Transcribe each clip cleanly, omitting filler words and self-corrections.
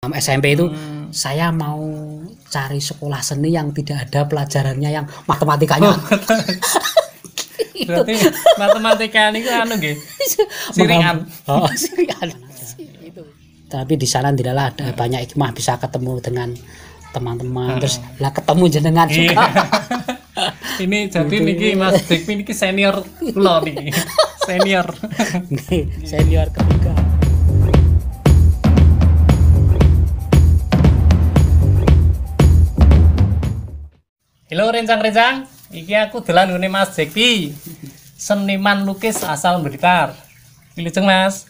SMP itu saya mau cari sekolah seni yang tidak ada pelajarannya yang matematikanya. Berarti matematika ini anu nggih. Siringan. Oh, siringan. Itu. Tapi di sana tidaklah ada banyak hikmah, bisa ketemu dengan teman-teman, terus lah ketemu jenengan juga. Ini jadi niki Mas Dekmi niki senior kula niki. Senior. Senior ketiga. Halo rencang-rencang, iki aku dolan ngene Mas Dekmi. Seniman lukis asal Blitar. Wilujeng Mas.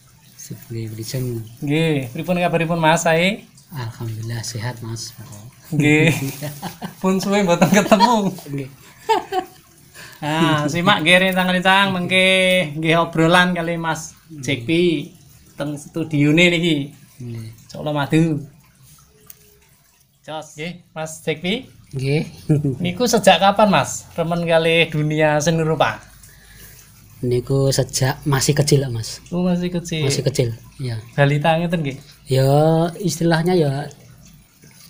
Nggih, wilujeng. Nggih, pripun kabaripun Mas sae? Alhamdulillah sehat Mas. Nggih. Pun suwe mboten ketemu. Nggih. Nah, simak nggih rencang-rencang mengke nggih obrolan kali Mas Dekmi teng studione niki. Nggih. Solo Madu. Jos nggih, Mas Dekmi. Nggih. Niku sejak kapan Mas remen kali dunia seni rupa? Niku sejak masih kecil Mas. Oh, masih kecil. Masih kecil, ya. Balita ngeten nggih. Ya istilahnya ya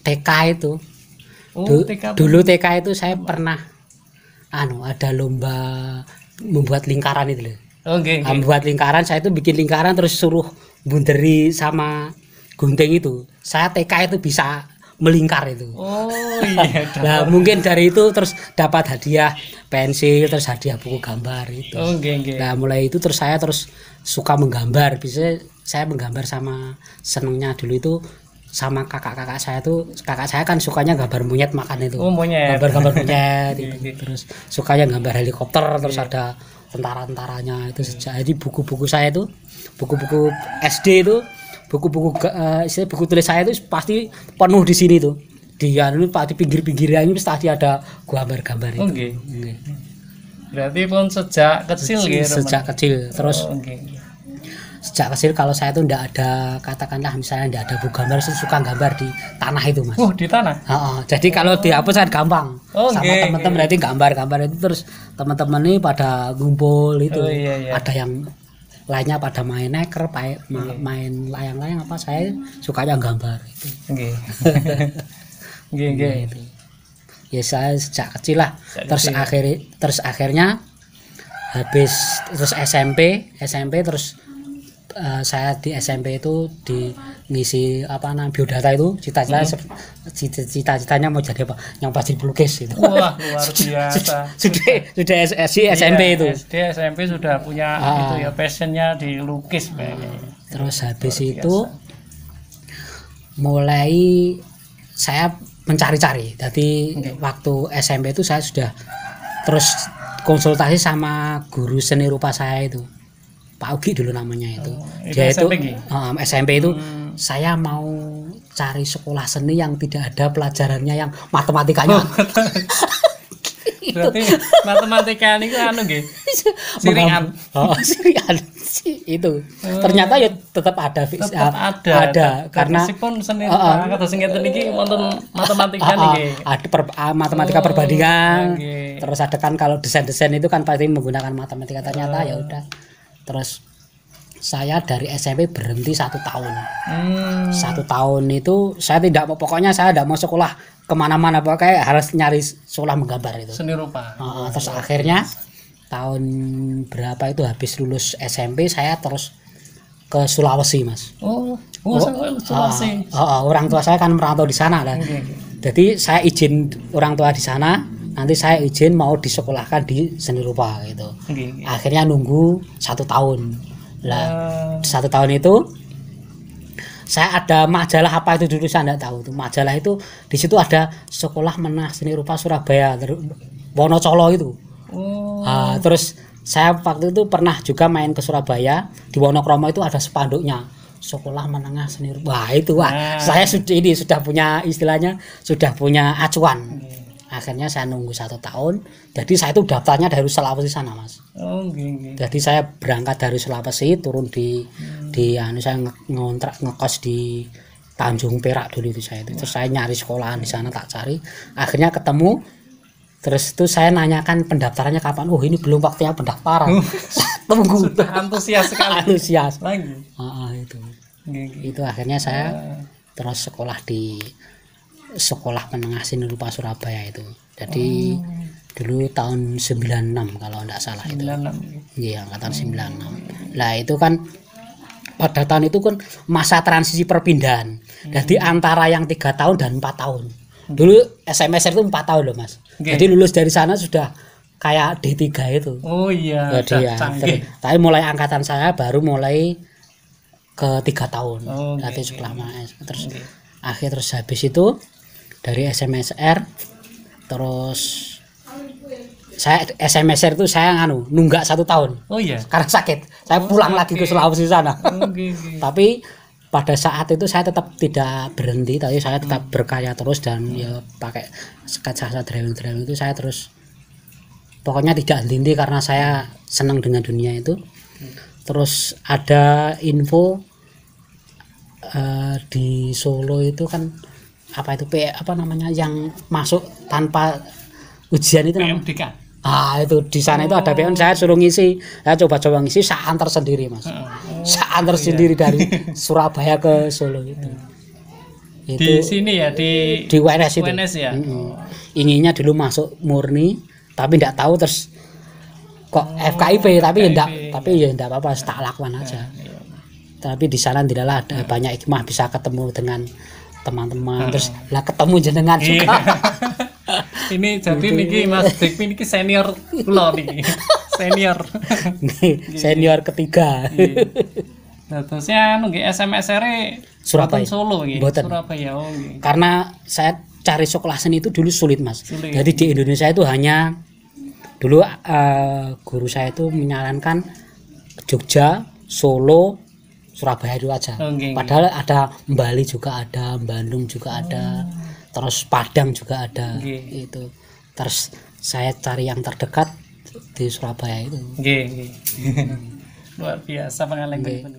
TK itu. Oh, TK. Dulu TK itu saya pernah ada lomba membuat lingkaran itu loh. Oh, nggih. Membuat lingkaran, saya itu bikin lingkaran terus suruh bunderi sama gunting itu. Saya TK itu bisa melingkar itu. Oh iya. Nah mungkin dari itu terus dapat hadiah pensil, terus hadiah buku gambar itu. Oh nggih. Nah mulai itu terus saya terus suka menggambar. Bisa saya menggambar sama senengnya dulu itu sama kakak-kakak saya tuh. Kakak saya kan sukanya gambar monyet makan itu. Oh monyet. Gambar monyet itu. Terus sukanya gambar helikopter, terus ada tentara-tentaranya itu sejak. Jadi buku-buku saya itu, buku-buku SD itu, buku-buku buku tulis saya itu pasti penuh di sini tuh. Di di pinggir-pinggirnya ini pasti ada gambar-gambar itu. Okay. Berarti pun sejak kecil gitu. Sejak kecil. Terus sejak kecil kalau saya tuh ndak ada, katakanlah misalnya ndak ada buku gambar, saya suka gambar di tanah itu Mas. Oh di tanah? Jadi kalau dihapus kan gampang. Sama teman-teman berarti gambar-gambar itu terus teman-teman ini pada ngumpul itu. Iya. Ada yang lainnya pada main neker, main layang-layang apa, saya sukanya gambar itu. Nggih. Ya saya sejak kecil lah. Terus akhirnya habis terus SMP terus saya di SMP itu ngisi biodata itu cita-citanya mau jadi apa? Yang pasti pelukis itu. Wah, luar biasa. Sudah SMP itu. SD SMP sudah punya itu ya passionnya di lukis. Terus habis itu mulai saya mencari-cari. Jadi waktu SMP itu saya sudah terus konsultasi sama guru seni rupa saya itu. Pak Ugi dulu namanya itu. Dia SMP itu SMP itu saya mau cari sekolah seni yang tidak ada pelajarannya yang matematikanya. Berarti matematika ini anu nggih. Siringan. Siringan itu. Ternyata ya tetap ada. Ada karena meskipun seni kata sing ngeten iki wonten matematika niki. Ada matematika perbandingan. Terus ada kan kalau desain-desain itu kan pasti menggunakan matematika. Ternyata ya udah. Terus saya dari SMP berhenti 1 tahun. 1 tahun itu saya pokoknya saya tidak mau sekolah kemana-mana, pokoknya harus nyari sekolah menggambar itu. Seni rupa. Terus akhirnya tahun berapa itu habis lulus SMP saya terus ke Sulawesi Mas. Sulawesi. Orang tua saya kan merantau di sana lah. Jadi saya izin orang tua di sana. Nanti saya izin mau disekolahkan di seni rupa gitu. Akhirnya nunggu 1 tahun. Lah 1 tahun itu saya ada majalah apa itu dulu saya enggak tahu tuh. Majalah itu di situ ada sekolah menengah seni rupa Surabaya Wonocolo itu. Terus saya waktu itu pernah juga main ke Surabaya, di Wonokromo itu ada spanduknya. Sekolah menengah seni rupa. Saya sudah punya istilahnya, sudah punya acuan. Akhirnya saya nunggu 1 tahun. Jadi saya itu daftarnya dari Sulawesi sana Mas. Jadi saya berangkat dari Sulawesi, turun saya ngekos di Tanjung Perak dulu itu saya. Terus saya nyari sekolahan di sana, tak cari. Akhirnya ketemu. Terus itu saya nanyakan pendaftarannya kapan. Ini belum waktunya pendaftaran. Tunggu. Sudah antusias sekali. Antusias lagi. Itu akhirnya saya terus sekolah di Sekolah Menengah Seni Rupa Surabaya itu. Jadi dulu tahun 96 kalau enggak salah 96. Itu. Iya, angkatan 96. Lah itu kan pada tahun itu kan masa transisi perpindahan. Jadi antara yang 3 tahun dan 4 tahun. Dulu SMSR itu 4 tahun loh Mas. Jadi lulus dari sana sudah kayak D3 itu. Oh iya. Jadi ya, tapi mulai angkatan saya baru mulai ke 3 tahun. Jadi sekolah mas. Terus habis itu dari SMSR terus saya SMSR itu saya nunggak 1 tahun. Oh iya. Karena sakit. Saya pulang lagi ke Sulawesi sana. Tapi pada saat itu saya tetap tidak berhenti, tapi saya tetap berkarya terus dan ya pakai sketsa drawing itu saya terus pokoknya tidak henti karena saya senang dengan dunia itu. Terus ada info di Solo itu kan apa itu apa namanya yang masuk tanpa ujian itu namanya PMDK. Itu di sana itu ada PMDK, saya suruh ngisi, saya coba ngisi, saya antar sendiri Mas. Saya antar sendiri dari Surabaya ke Solo itu. Di sini ya di WNS itu. WNS ya. Inginnya dulu masuk murni tapi enggak tahu terus kok FKIP tapi ya enggak apa-apa, tak lakukan aja. Tapi di sana tidaklah ada banyak hikmah, bisa ketemu dengan teman-teman terus lah ketemu jenengan juga. Ini jadi niki Mas Dekmi niki senior kula niki. Senior ketiga. Nah, terusnya nggih SMSR Surabaya. Solo nggih. Surabaya Karena saya cari sekolah seni itu dulu sulit Mas. Jadi di Indonesia itu hanya dulu guru saya itu menyarankan Jogja, Solo, Surabaya itu aja. Padahal ada Bali juga ada, Bandung juga ada, terus Padang juga ada. Itu. Terus saya cari yang terdekat di Surabaya itu. Luar biasa pengalaman.